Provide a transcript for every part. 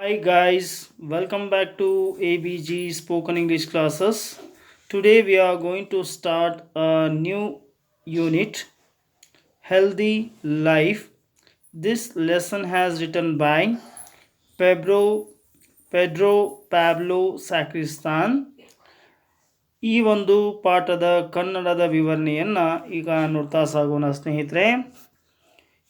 Hi guys, welcome back to ABG Spoken English classes. Today we are going to start a new unit, Healthy Life. This lesson has written by Pedro Pedro Pablo Sacristan. ಈ ಒಂದು ಪಾಠದ ಕನ್ನಡದ ವಿವರಣೆಯನ್ನು ಈಗ ನೋಡ್ತಾ ಸಾಗೋಣ ಸ್ನೇಹಿತರೆ.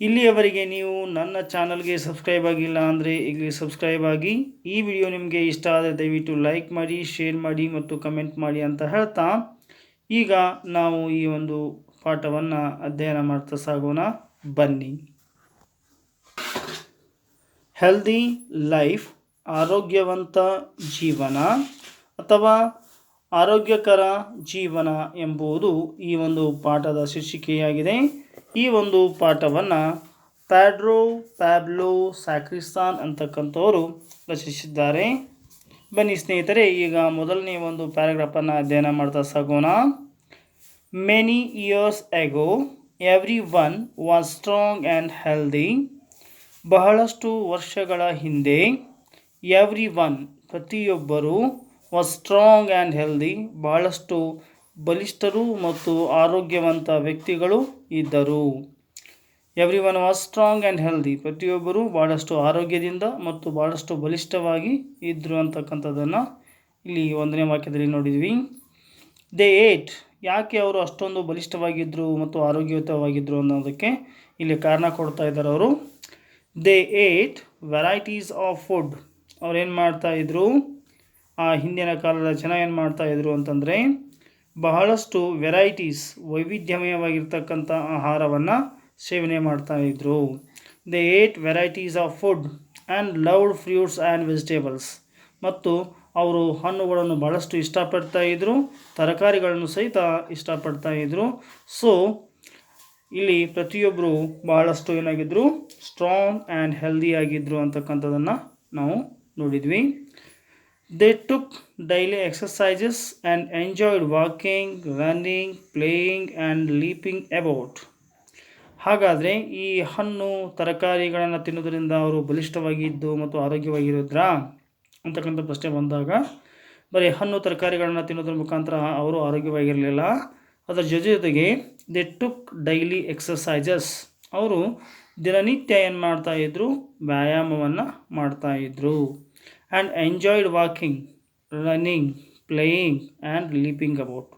ಇಲ್ಲಿಯವರೆಗೆ ನೀವು ನನ್ನ ಚಾನಲ್ಗೆ ಸಬ್ಸ್ಕ್ರೈಬ್ ಆಗಿಲ್ಲ ಅಂದರೆ ಈಗಲೇ ಸಬ್ಸ್ಕ್ರೈಬ್ ಆಗಿ. ಈ ವಿಡಿಯೋ ನಿಮಗೆ ಇಷ್ಟ ಆದರೆ ದಯವಿಟ್ಟು ಲೈಕ್ ಮಾಡಿ, ಶೇರ್ ಮಾಡಿ ಮತ್ತು ಕಮೆಂಟ್ ಮಾಡಿ ಅಂತ ಹೇಳ್ತಾ ಈಗ ನಾವು ಈ ಒಂದು ಪಾಠವನ್ನು ಅಧ್ಯಯನ ಮಾಡ್ತಾ ಸಾಗೋಣ. ಬನ್ನಿ. ಹೆಲ್ದಿ ಲೈಫ್, ಆರೋಗ್ಯವಂತ ಜೀವನ ಅಥವಾ ಆರೋಗ್ಯಕರ ಜೀವನ ಎಂಬುದು ಈ ಒಂದು ಪಾಠದ ಶೀರ್ಷಿಕೆಯಾಗಿದೆ. ಈ ಒಂದು ಪಾಠವನ್ನು ಪ್ಯಾಡ್ರೋ ಪ್ಯಾಬ್ಲೋ ಸ್ಯಾಕ್ರಿಸ್ತಾನ್ ಅಂತಕ್ಕಂಥವರು ರಚಿಸಿದ್ದಾರೆ. ಬನ್ನಿ ಸ್ನೇಹಿತರೆ, ಈಗ ಮೊದಲನೇ ಒಂದು ಪ್ಯಾರಾಗ್ರಾಫನ್ನು ಅಧ್ಯಯನ ಮಾಡ್ತಾ ಸಾಗೋಣ. Many years ago every one was strong and healthy. ಬಹಳಷ್ಟು ವರ್ಷಗಳ ಹಿಂದೆ ಎವ್ರಿ ಒನ್ ಪ್ರತಿಯೊಬ್ಬರು ವಾಸ್ ಸ್ಟ್ರಾಂಗ್ ಆ್ಯಂಡ್ ಹೆಲ್ದಿ ಬಹಳಷ್ಟು ಬಲಿಷ್ಠರು ಮತ್ತು ಆರೋಗ್ಯವಂತ ವ್ಯಕ್ತಿಗಳು ಇದ್ದರು. Every one was strong and healthy, ಪ್ರತಿಯೊಬ್ಬರು ಭಾಳಷ್ಟು ಆರೋಗ್ಯದಿಂದ ಮತ್ತು ಭಾಳಷ್ಟು ಬಲಿಷ್ಠವಾಗಿ ಇದ್ದರು ಅಂತಕ್ಕಂಥದ್ದನ್ನು ಇಲ್ಲಿ ಒಂದನೇ ವಾಕ್ಯದಲ್ಲಿ ನೋಡಿದ್ವಿ. ದೇ ಏಟ್, ಯಾಕೆ ಅವರು ಅಷ್ಟೊಂದು ಬಲಿಷ್ಠವಾಗಿದ್ದರು ಮತ್ತು ಆರೋಗ್ಯಯುತವಾಗಿದ್ದರು ಅನ್ನೋದಕ್ಕೆ ಇಲ್ಲಿ ಕಾರಣ ಕೊಡ್ತಾ ಇದ್ದಾರೆ ಅವರು. They eight varieties of food, ಅವ್ರೇನು ಮಾಡ್ತಾಯಿದ್ರು, ಆ ಹಿಂದಿನ ಕಾಲದ ಜನ ಏನು ಮಾಡ್ತಾಯಿದ್ರು ಅಂತಂದರೆ ಬಹಳಷ್ಟು ವೆರೈಟೀಸ್, ವೈವಿಧ್ಯಮಯವಾಗಿರ್ತಕ್ಕಂಥ ಆಹಾರವನ್ನು ಸೇವನೆ ಮಾಡ್ತಾಯಿದ್ರು. They eight varieties of food and loved fruits and vegetables, ಮತ್ತು ಅವರು ಹಣ್ಣುಗಳನ್ನು ಭಾಳಷ್ಟು ಇಷ್ಟಪಡ್ತಾಯಿದ್ರು, ತರಕಾರಿಗಳನ್ನು ಸಹಿತ ಇಷ್ಟಪಡ್ತಾಯಿದ್ರು. ಸೊ ಇಲ್ಲಿ ಪ್ರತಿಯೊಬ್ಬರು ಬಹಳಷ್ಟು ಏನಾಗಿದ್ದರು, ಸ್ಟ್ರಾಂಗ್ ಆ್ಯಂಡ್ ಹೆಲ್ದಿ ಆಗಿದ್ದರು ಅಂತಕ್ಕಂಥದ್ದನ್ನು ನಾವು ನೋಡಿದ್ವಿ. They took daily exercises and enjoyed walking, running, playing and leaping about. ಹಾಗಾದರೆ ಈ ಹಣ್ಣು ತರಕಾರಿಗಳನ್ನು ತಿನ್ನೋದ್ರಿಂದ ಅವರು ಬಲಿಷ್ಠವಾಗಿದ್ದು ಮತ್ತು ಆರೋಗ್ಯವಾಗಿರೋದ್ರಾ ಅಂತಕ್ಕಂಥ ಪ್ರಶ್ನೆ ಬಂದಾಗ, ಬರೀ ಹಣ್ಣು ತರಕಾರಿಗಳನ್ನು ತಿನ್ನೋದ್ರ ಮುಖಾಂತರ ಅವರು ಆರೋಗ್ಯವಾಗಿರಲಿಲ್ಲ. ಅದರ ಜೊತೆಗೆ ದೇ ಟುಕ್ ಡೈಲಿ ಎಕ್ಸಸೈಸಸ್, ಅವರು ದಿನನಿತ್ಯ ಏನು ಮಾಡ್ತಾಯಿದ್ರು, ವ್ಯಾಯಾಮವನ್ನು ಮಾಡ್ತಾಯಿದ್ರು. And enjoyed walking, running, playing and leaping about,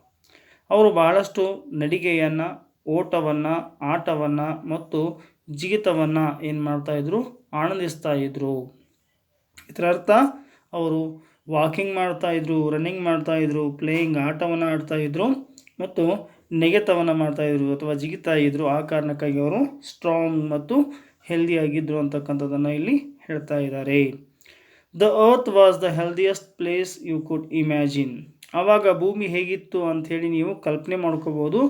ಅವರು ಬಹಳಷ್ಟು ನಡಿಗೆಯನ್ನು, ಓಟವನ್ನು, ಆಟವನ್ನು ಮತ್ತು ಜಿಗಿತವನ್ನು ಏನು ಮಾಡ್ತಾಯಿದ್ರು, ಆನಂದಿಸ್ತಾಯಿದ್ರು. ಇದರ ಅರ್ಥ ಅವರು ವಾಕಿಂಗ್ ಮಾಡ್ತಾಯಿದ್ರು, ರನ್ನಿಂಗ್ ಮಾಡ್ತಾಯಿದ್ರು, ಪ್ಲೇಯಿಂಗ್ ಆಟವನ್ನು ಆಡ್ತಾಯಿದ್ರು ಮತ್ತು ನೆಗೆತವನ್ನು ಮಾಡ್ತಾಯಿದ್ರು ಅಥವಾ ಜಿಗಿತಾಯಿದ್ರು. ಆ ಕಾರಣಕ್ಕಾಗಿ ಅವರು ಸ್ಟ್ರಾಂಗ್ ಮತ್ತು ಹೆಲ್ದಿಯಾಗಿದ್ದರು ಅಂತಕ್ಕಂಥದ್ದನ್ನು ಇಲ್ಲಿ ಹೇಳ್ತಾ ಇದ್ದಾರೆ. The earth was the healthiest place you could imagine. ಆವಾಗ ಭೂಮಿ ಹೇಗಿತ್ತು ಅಂಥೇಳಿ ನೀವು ಕಲ್ಪನೆ ಮಾಡ್ಕೋಬೋದು.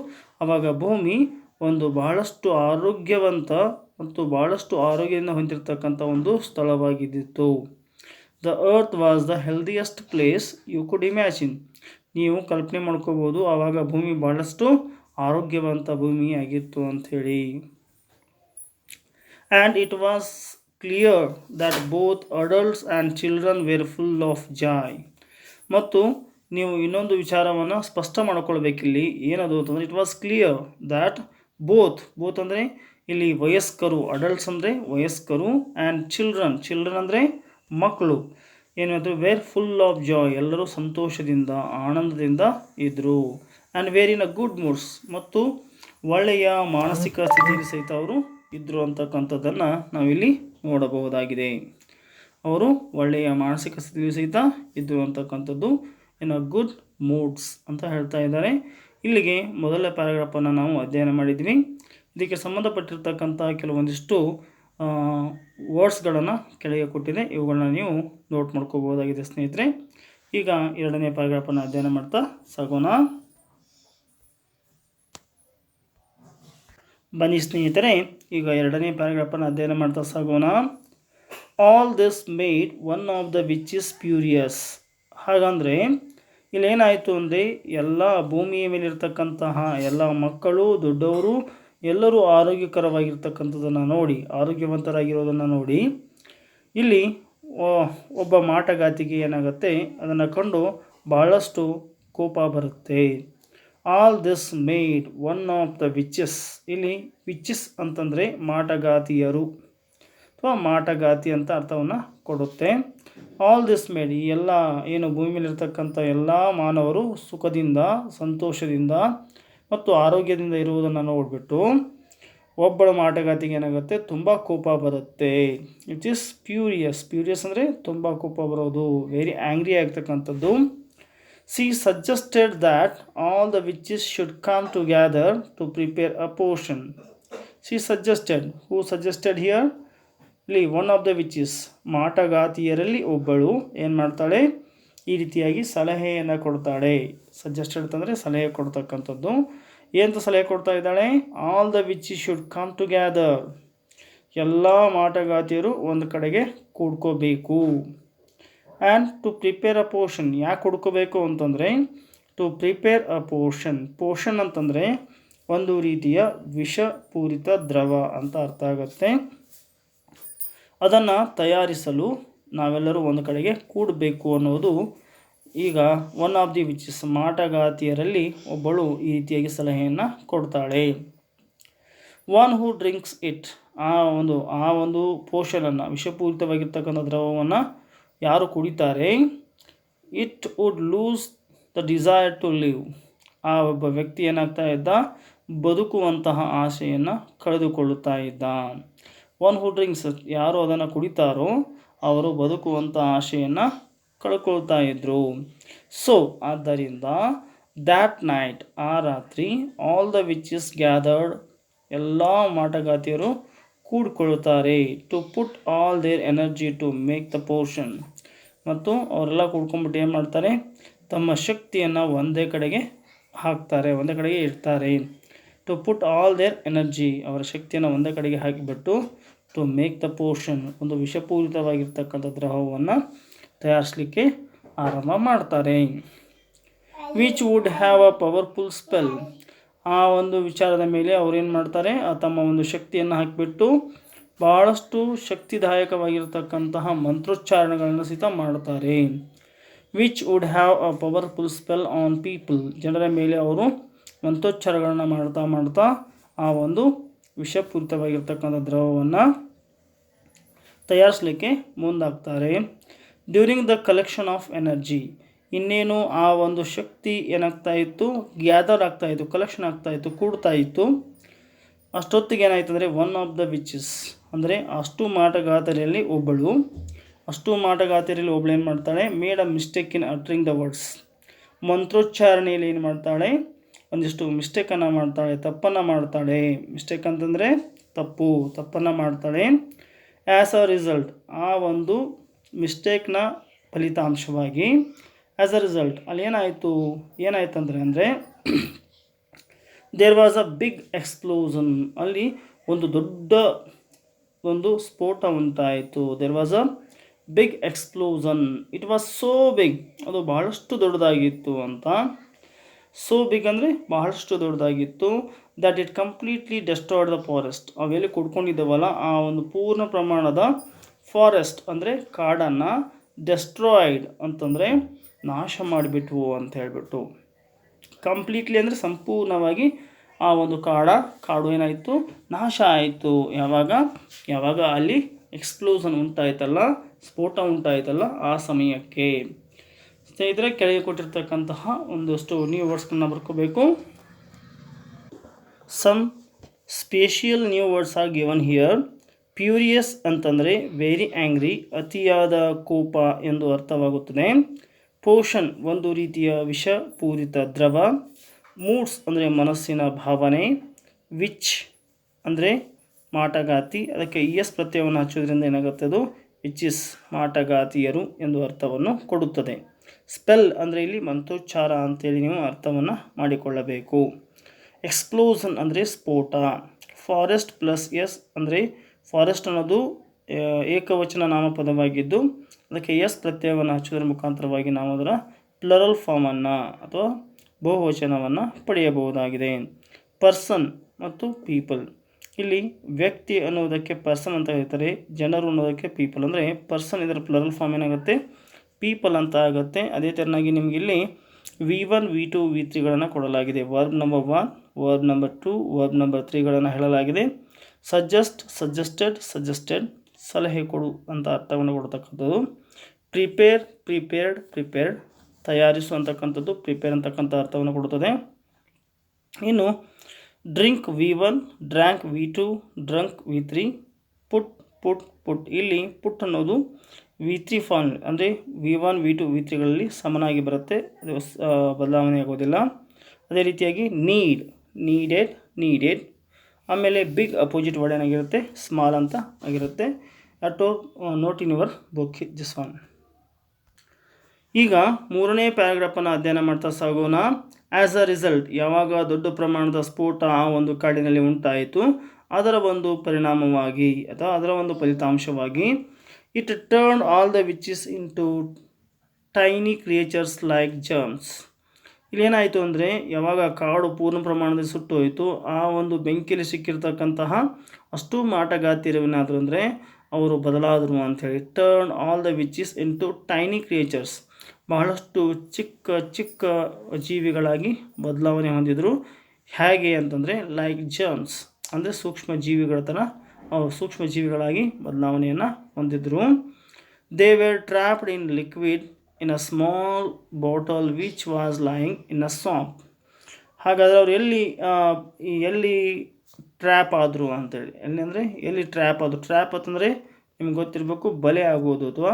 ಆವಾಗ ಭೂಮಿ ಒಂದು ಬಹಳಷ್ಟು ಆರೋಗ್ಯವಂತ ಮತ್ತು ಬಹಳಷ್ಟು ಆರೋಗ್ಯದಿಂದ ಹೊಂದಿರತಕ್ಕಂಥ ಒಂದು ಸ್ಥಳವಾಗಿದ್ದಿತ್ತು. The earth was the healthiest place you could imagine, ನೀವು ಕಲ್ಪನೆ ಮಾಡ್ಕೋಬೋದು ಆವಾಗ ಭೂಮಿ ಬಹಳಷ್ಟು ಆರೋಗ್ಯವಂತ ಭೂಮಿ ಆಗಿತ್ತು ಅಂಥೇಳಿ. And it was clear that both adults and children were full of joy. ಮತ್ತು ನೀವು ಇನ್ನೊಂದು ವಿಚಾರವನ್ನು ಸ್ಪಷ್ಟ ಮಾಡ್ಕೊಳ್ಬೇಕಿಲ್ಲಿ, ಏನದು ಅಂತಂದರೆ it was clear that both ಅಂದರೆ ಇಲ್ಲಿ ವಯಸ್ಕರು, ಅಡಲ್ಟ್ಸ್ ಅಂದರೆ ವಯಸ್ಕರು, ಆ್ಯಂಡ್ ಚಿಲ್ಡ್ರನ್ ಅಂದರೆ ಮಕ್ಕಳು ಏನಾದರೂ ವೇರ್ ಫುಲ್ ಆಫ್ ಜಾಯ್, ಎಲ್ಲರೂ ಸಂತೋಷದಿಂದ ಆನಂದದಿಂದ ಇದ್ದರು. And were in a good moods, ಮತ್ತು ಒಳ್ಳೆಯ ಮಾನಸಿಕ ಸ್ಥಿತಿಯಲ್ಲಿ ಸಹಿತ ಅವರು ಇದ್ದರು ಅಂತಕ್ಕಂಥದ್ದನ್ನು ನಾವಿಲ್ಲಿ ನೋಡಬಹುದಾಗಿದೆ. ಅವರು ಒಳ್ಳೆಯ ಮಾನಸಿಕ ಸ್ಥಿತಿಯು ಸಹಿತ ಇದ್ದರು ಅಂತಕ್ಕಂಥದ್ದು ಇನ್ ಅ ಗುಡ್ ಮೂಡ್ಸ್ ಅಂತ ಹೇಳ್ತಾ ಇದ್ದಾರೆ. ಇಲ್ಲಿಗೆ ಮೊದಲ ಪ್ಯಾರಾಗ್ರಾಫನ್ನು ನಾವು ಅಧ್ಯಯನ ಮಾಡಿದ್ವಿ. ಇದಕ್ಕೆ ಸಂಬಂಧಪಟ್ಟಿರ್ತಕ್ಕಂಥ ಕೆಲವೊಂದಿಷ್ಟು ವರ್ಡ್ಸ್ಗಳನ್ನು ಕೆಳಗೆ ಕೊಟ್ಟಿದೆ, ಇವುಗಳನ್ನ ನೀವು ನೋಟ್ ಮಾಡ್ಕೋಬಹುದಾಗಿದೆ ಸ್ನೇಹಿತರೆ. ಈಗ ಎರಡನೇ ಪ್ಯಾರಾಗ್ರಾಫನ್ನು ಅಧ್ಯಯನ ಮಾಡ್ತಾ ಸಾಗೋಣ. ಬನ್ನಿ ಸ್ನೇಹಿತರೆ, ಈಗ ಎರಡನೇ ಪ್ಯಾರಾಗ್ರಾಫನ್ನು ಅಧ್ಯಯನ ಮಾಡ್ತಾ ಸಾಗೋಣ. All this made one of the witches furious. ಹಾಗಂದರೆ ಇಲ್ಲೇನಾಯಿತು ಅಂದರೆ ಎಲ್ಲ ಭೂಮಿಯ ಮೇಲಿರ್ತಕ್ಕಂತಹ ಎಲ್ಲ ಮಕ್ಕಳು, ದೊಡ್ಡವರು ಎಲ್ಲರೂ ಆರೋಗ್ಯಕರವಾಗಿರ್ತಕ್ಕಂಥದ್ದನ್ನು ನೋಡಿ, ಆರೋಗ್ಯವಂತರಾಗಿರೋದನ್ನು ನೋಡಿ ಇಲ್ಲಿ ಒಬ್ಬ ಮಾಟಗಾತಿಗೆ ಏನಾಗುತ್ತೆ, ಅದನ್ನು ಕಂಡು ಬಹಳಷ್ಟು ಕೋಪ ಬರುತ್ತೆ. All this made one of the witches. ಇಲ್ಲಿ ವಿಚಸ್ ಅಂತಂದರೆ ಮಾಟಗಾತಿಯರು ಅಥವಾ ಮಾಟಗಾತಿ ಅಂತ ಅರ್ಥವನ್ನು ಕೊಡುತ್ತೆ. ಆಲ್ ದಿಸ್ ಮೇಡ್, ಈ ಎಲ್ಲ ಏನು ಭೂಮಿ ಮೇಲಿರ್ತಕ್ಕಂಥ ಎಲ್ಲ ಮಾನವರು ಸುಖದಿಂದ, ಸಂತೋಷದಿಂದ ಮತ್ತು ಆರೋಗ್ಯದಿಂದ ಇರುವುದನ್ನು ನೋಡಿಬಿಟ್ಟು ಒಬ್ಬಳ ಮಾಟಗಾತಿಗೆ ಏನಾಗುತ್ತೆ, ತುಂಬ ಕೋಪ ಬರುತ್ತೆ. It is furious. ಫ್ಯೂರಿಯಸ್ ಅಂದರೆ ತುಂಬ ಕೋಪ ಬರೋದು, ವೆರಿ ಆ್ಯಂಗ್ರಿ ಆಗ್ತಕ್ಕಂಥದ್ದು. She suggested that all the witches should come together to prepare a potion. She suggested. Who suggested here? ಇಲ್ಲಿ ಒನ್ ಆಫ್ ದ ವಿಚಸ್, ಮಾಟಗಾತಿಯರಲ್ಲಿ ಒಬ್ಬಳು ಏನು ಮಾಡ್ತಾಳೆ, ಈ ರೀತಿಯಾಗಿ ಸಲಹೆಯನ್ನು ಕೊಡ್ತಾಳೆ. ಸಜೆಸ್ಟೆಡ್ ಅಂತಂದರೆ ಸಲಹೆ ಕೊಡ್ತಕ್ಕಂಥದ್ದು. ಏನಂತ ಸಲಹೆ ಕೊಡ್ತಾ ಇದ್ದಾಳೆ? All the witches should come together. ಎಲ್ಲ ಮಾಟಗಾತಿಯರು ಒಂದು ಕಡೆಗೆ ಕೂಡ್ಕೋಬೇಕು. And to prepare a potion. ಯಾಕೆ ಹುಡ್ಕೋಬೇಕು ಅಂತಂದರೆ, to prepare a potion. Potion ಅಂತಂದರೆ ಒಂದು ರೀತಿಯ ವಿಷಪೂರಿತ ದ್ರವ ಅಂತ ಅರ್ಥ ಆಗುತ್ತೆ. ಅದನ್ನು ತಯಾರಿಸಲು ನಾವೆಲ್ಲರೂ ಒಂದು ಕಡೆಗೆ ಕೂಡಬೇಕು ಅನ್ನೋದು ಈಗ ಒನ್ ಆಫ್ ದಿ ವಿಚಸ್, ಮಾಟಗಾತಿಯರಲ್ಲಿ ಒಬ್ಬಳು ಈ ರೀತಿಯಾಗಿ ಸಲಹೆಯನ್ನು ಕೊಡ್ತಾಳೆ. One who drinks it. ಆ ಒಂದು ಪೋಷನನ್ನು, ವಿಷಪೂರಿತವಾಗಿರ್ತಕ್ಕಂಥ ದ್ರವವನ್ನು ಯಾರು ಕುಡಿತಾರೆ, it would lose the desire to live. ಆ ಒಬ್ಬ ವ್ಯಕ್ತಿ ಏನಾಗ್ತಾ ಇದ್ದ, ಬದುಕುವಂತಹ ಆಸೆಯನ್ನು ಕಳೆದುಕೊಳ್ಳುತ್ತಾ ಇದ್ದ. ಒನ್ ಹೂ ಡ್ರಿಂಕ್ಸ್, ಯಾರು ಅದನ್ನು ಕುಡಿತಾರೋ ಅವರು ಬದುಕುವಂಥ ಆಸೆಯನ್ನು ಕಳ್ಕೊಳ್ತಾ ಇದ್ದರು. ಸೊ ಆದ್ದರಿಂದ ದ್ಯಾಟ್ ನೈಟ್, ಆ ರಾತ್ರಿ, ಆಲ್ ದ ವಿಚಸ್ ಗ್ಯಾದರ್ಡ್, ಎಲ್ಲ ಮಾಟಗಾತಿಯರು ಕೂಡ್ಕೊಳ್ತಾರೆ. To put all their energy to make the potion. ಮತ್ತು ಅವರೆಲ್ಲ ಕೂಡ್ಕೊಂಡ್ಬಿಟ್ಟು ಏನು ಮಾಡ್ತಾರೆ, ತಮ್ಮ ಶಕ್ತಿಯನ್ನು ಒಂದೇ ಕಡೆಗೆ ಹಾಕ್ತಾರೆ, ಒಂದೇ ಕಡೆಗೆ ಇಡ್ತಾರೆ. To put all their energy, ಅವರ ಶಕ್ತಿಯನ್ನು ಒಂದೇ ಕಡೆಗೆ ಹಾಕಿಬಿಟ್ಟು ಟು ಮೇಕ್ ದ ಪೋರ್ಷನ್, ಒಂದು ವಿಷಪೂರಿತವಾಗಿರ್ತಕ್ಕಂಥ ದ್ರವವನ್ನು ತಯಾರಿಸಲಿಕ್ಕೆ ಆರಂಭ ಮಾಡ್ತಾರೆ. Which would have a powerful spell. ಆ ಒಂದು ವಿಚಾರದ ಮೇಲೆ ಅವರೇನು ಮಾಡ್ತಾರೆ, ತಮ್ಮ ಒಂದು ಶಕ್ತಿಯನ್ನು ಹಾಕಿಬಿಟ್ಟು ಭಾಳಷ್ಟು ಶಕ್ತಿದಾಯಕವಾಗಿರ್ತಕ್ಕಂತಹ ಮಂತ್ರೋಚ್ಚಾರಣೆಗಳನ್ನು ಸಹಿತ ಮಾಡ್ತಾರೆ. Which would have a powerful spell on people. ಜನರ ಮೇಲೆ ಅವರು ಮಂತ್ರೋಚ್ಚಾರಗಳನ್ನು ಮಾಡ್ತಾ ಆ ಒಂದು ವಿಷಪೂರಿತವಾಗಿರ್ತಕ್ಕಂಥ ದ್ರವವನ್ನು ತಯಾರಿಸಲಿಕ್ಕೆ ಮುಂದಾಗ್ತಾರೆ. During the collection of energy. ಇನ್ನೇನು ಆ ಒಂದು ಶಕ್ತಿ ಏನಾಗ್ತಾ ಇತ್ತು, ಗ್ಯಾದರ್ ಆಗ್ತಾಯಿತ್ತು, ಕಲೆಕ್ಷನ್ ಆಗ್ತಾಯಿತ್ತು, ಕೂಡ್ತಾ ಇತ್ತು. ಅಷ್ಟೊತ್ತಿಗೆ ಏನಾಯ್ತು ಅಂದರೆ, ಒನ್ ಆಫ್ ದ ವಿಚಸ್ ಅಂದರೆ ಅಷ್ಟು ಮಾಟಗಾತಿಯರಲ್ಲಿ ಒಬ್ಬಳು ಏನು ಮಾಡ್ತಾಳೆ, made a mistake in uttering the words. ಮಂತ್ರೋಚ್ಚಾರಣೆಯಲ್ಲಿ ಏನು ಮಾಡ್ತಾಳೆ, ಒಂದಿಷ್ಟು ಮಿಸ್ಟೇಕನ್ನು ಮಾಡ್ತಾಳೆ, ತಪ್ಪನ್ನು ಮಾಡ್ತಾಳೆ. ಮಿಸ್ಟೇಕ್ ಅಂತಂದರೆ ತಪ್ಪನ್ನು ಮಾಡ್ತಾಳೆ. ಆ್ಯಸ್ ಅ ರಿಸಲ್ಟ್, ಆ ಒಂದು ಮಿಸ್ಟೇಕ್ನ ಫಲಿತಾಂಶವಾಗಿ, ಆ್ಯಸ್ ಅ ರಿಸಲ್ಟ್ ಅಲ್ಲಿ ಏನಾಯ್ತಂದರೆ there was a big explosion. ಅಲ್ಲಿ ಒಂದು ದೊಡ್ಡ ಒಂದು ಸ್ಫೋಟ ಉಂಟಾಯಿತು. There was a big explosion. It was so big, ಅದು ಬಹಳಷ್ಟು ದೊಡ್ಡದಾಗಿತ್ತು ಅಂತ. ಸೋ ಬಿಗ್ ಅಂದರೆ ಬಹಳಷ್ಟು ದೊಡ್ಡದಾಗಿತ್ತು. That it completely destroyed the forest. ಅವೆಲ್ಲಿ ಕುಡ್ಕೊಂಡಿದ್ದೇವಲ್ಲ ಆ ಒಂದು ಪೂರ್ಣ ಪ್ರಮಾಣದ ಫಾರೆಸ್ಟ್ ಅಂದರೆ ಕಾಡನ್ನು, ಡೆಸ್ಟ್ರಾಯ್ಡ್ ಅಂತಂದರೆ ನಾಶ ಮಾಡಿಬಿಟ್ವು ಅಂತ ಹೇಳಿಬಿಟ್ಟು. ಕಂಪ್ಲೀಟ್ಲಿ ಅಂದರೆ ಸಂಪೂರ್ಣವಾಗಿ ಆ ಒಂದು ಕಾಡು ಏನಾಯಿತು, ನಾಶ ಆಯಿತು. ಯಾವಾಗ ಅಲ್ಲಿ ಎಕ್ಸ್ಪ್ಲೋಷನ್ ಉಂಟಾಯ್ತಲ್ಲ, ಸ್ಫೋಟ ಉಂಟಾಯ್ತಲ್ಲ, ಆ ಸಮಯಕ್ಕೆ. ಸ್ನೇಹಿತರೆ, ಕೆಳಗೆ ಕೊಟ್ಟಿರ್ತಕ್ಕಂತಹ ಒಂದಷ್ಟು ನ್ಯೂ ವರ್ಡ್ಸ್ಗಳನ್ನ ಬರ್ಕೋಬೇಕು. Some special new words are given here. Furious ಅಂತಂದರೆ ವೆರಿ ಆ್ಯಂಗ್ರಿ, ಅತಿಯಾದ ಕೋಪ ಎಂದು ಅರ್ಥವಾಗುತ್ತದೆ. ಪೋಷನ್ ಒಂದು ರೀತಿಯ ವಿಷಪೂರಿತ ದ್ರವ. ಮೂಡ್ಸ್ ಅಂದರೆ ಮನಸ್ಸಿನ ಭಾವನೆ. ವಿಚ್ ಅಂದರೆ ಮಾಟಗಾತಿ, ಅದಕ್ಕೆ ಎಸ್ ಪ್ರತ್ಯಯವನ್ನು ಹಚ್ಚೋದ್ರಿಂದ ಏನಾಗುತ್ತೆ, ಅದು ವಿಚಿಸ್, ಮಾಟಗಾತಿಯರು ಎಂದು ಅರ್ಥವನ್ನು ಕೊಡುತ್ತದೆ. ಸ್ಪೆಲ್ ಅಂದರೆ ಇಲ್ಲಿ ಮಂತ್ರೋಚ್ಚಾರ ಅಂತೇಳಿ ನೀವು ಅರ್ಥವನ್ನು ಮಾಡಿಕೊಳ್ಳಬೇಕು. ಎಕ್ಸ್ಪ್ಲೋಷನ್ ಅಂದರೆ ಸ್ಫೋಟ. ಫಾರೆಸ್ಟ್ ಪ್ಲಸ್ ಎಸ್ ಅಂದರೆ ಫಾರೆಸ್ಟ್ ಅನ್ನೋದು ಏಕವಚನ ನಾಮಪದವಾಗಿದ್ದು ಅದಕ್ಕೆ ಎಸ್ ಪ್ರತ್ಯಯವನ್ನು ಹಚ್ಚೋದ್ರ ಮುಖಾಂತರವಾಗಿ ನಾವು ಅದರ ಪ್ಲರಲ್ ಫಾರ್ಮನ್ನು ಅಥವಾ ಬಹುವಚನವನ್ನು ಪಡೆಯಬಹುದಾಗಿದೆ. ಪರ್ಸನ್ ಮತ್ತು ಪೀಪಲ್. ಇಲ್ಲಿ ವ್ಯಕ್ತಿ ಅನ್ನೋದಕ್ಕೆ ಪರ್ಸನ್ ಅಂತ ಹೇಳ್ತಾರೆ, ಜನರು ಅನ್ನೋದಕ್ಕೆ ಪೀಪಲ್. ಅಂದರೆ ಪರ್ಸನ್ ಇದರ ಪ್ಲರಲ್ ಫಾರ್ಮ್ ಏನಾಗುತ್ತೆ, ಪೀಪಲ್ ಅಂತ ಆಗುತ್ತೆ. ಅದೇ ಥರನಾಗಿ ನಿಮಗೆ ಇಲ್ಲಿ V1 V2 V3ಗಳನ್ನು ಕೊಡಲಾಗಿದೆ. Verb number 1, verb number 2, verb number 3ಗಳನ್ನು ಹೇಳಲಾಗಿದೆ. ಸಜೆಸ್ಟ್, ಸಜೆಸ್ಟೆಡ್, ಸಜೆಸ್ಟೆಡ್, ಸಲಹೆ ಕೊಡು ಅಂತ ಅರ್ಥವನ್ನು ಕೊಡ್ತಕ್ಕಂಥದ್ದು. ಪ್ರಿಪೇರ್, ಪ್ರಿಪೇರ್ಡ್, ಪ್ರಿಪೇರ್ಡ್, ತಯಾರಿಸು ಅಂತಕ್ಕಂಥದ್ದು ಪ್ರಿಪೇರ್ ಅಂತಕ್ಕಂಥ ಅರ್ಥವನ್ನು ಕೊಡುತ್ತದೆ. ಇನ್ನು drink V1, drank V2, drunk V3, ಪುಟ್, ಪುಟ್, ಪುಟ್. ಇಲ್ಲಿ ಪುಟ್ ಅನ್ನೋದು V3 ಫಾರ್ಮ್, ಅಂದರೆ V1 V2 V3ಗಳಲ್ಲಿ ಸಮನಾಗಿ ಬರುತ್ತೆ, ಅದು ಬದಲಾವಣೆ ಆಗೋದಿಲ್ಲ. ಅದೇ ರೀತಿಯಾಗಿ ನೀಡ್, ನೀಡೆಡ್, ನೀಡೆಡ್. ಆಮೇಲೆ ಬಿಗ್ ಅಪೋಸಿಟ್ ವರ್ಡ್ ಏನಾಗಿರುತ್ತೆ, ಸ್ಮಾಲ್ ಅಂತ ಆಗಿರುತ್ತೆ. Auto note in your book this one. ಈಗ ಮೂರನೇ ಪ್ಯಾರಾಗ್ರಾಫನ್ನು ಅಧ್ಯಯನ ಮಾಡ್ತಾ ಸಾಗೋಣ. ಆ್ಯಸ್ ಅ ರಿಸಲ್ಟ್, ಯಾವಾಗ ದೊಡ್ಡ ಪ್ರಮಾಣದ ಸ್ಫೋಟ ಆ ಒಂದು ಕಾಡಿನಲ್ಲಿ ಉಂಟಾಯಿತು, ಅದರ ಒಂದು ಪರಿಣಾಮವಾಗಿ ಅಥವಾ ಅದರ ಒಂದು ಫಲಿತಾಂಶವಾಗಿ it turn all the witches into tiny creatures like germs. ಇಲ್ಲೇನಾಯಿತು ಅಂದರೆ, ಯಾವಾಗ ಕಾಡು ಪೂರ್ಣ ಪ್ರಮಾಣದಲ್ಲಿ ಸುಟ್ಟು ಹೋಯಿತು, ಆ ಒಂದು ಬೆಂಕಿಯಲ್ಲಿ ಸಿಕ್ಕಿರ್ತಕ್ಕಂತಹ ಅಷ್ಟು ಮಾಟಗಾತಿಯರೇನಾದರು ಅಂದರೆ ಅವರು ಬದಲಾದರು ಅಂಥೇಳಿ. Turn all the witches into tiny creatures, ಬಹಳಷ್ಟು ಚಿಕ್ಕ ಚಿಕ್ಕ ಜೀವಿಗಳಾಗಿ ಬದಲಾವಣೆ ಹೊಂದಿದರು. ಹೇಗೆ ಅಂತಂದರೆ ಲೈಕ್ ಜರ್ಮ್ಸ್, ಅಂದರೆ ಸೂಕ್ಷ್ಮ ಜೀವಿಗಳ ಥರ ಅವರು ಸೂಕ್ಷ್ಮ ಜೀವಿಗಳಾಗಿ ಬದಲಾವಣೆಯನ್ನು ಹೊಂದಿದ್ರು. They were trapped in liquid in a small bottle which was lying in a swamp. ಹಾಗಾದರೆ ಅವರು ಎಲ್ಲಿ ಟ್ರ್ಯಾಪ್ ಆದರು ಅಂತೇಳಿ, ಅಂದರೆ ಎಲ್ಲಿ ಟ್ರ್ಯಾಪ್ ಆದರು. ಟ್ರ್ಯಾಪ್ ಅಂತಂದರೆ ನಿಮ್ಗೆ ಗೊತ್ತಿರಬೇಕು, ಬಲೆ ಆಗೋದು ಅಥವಾ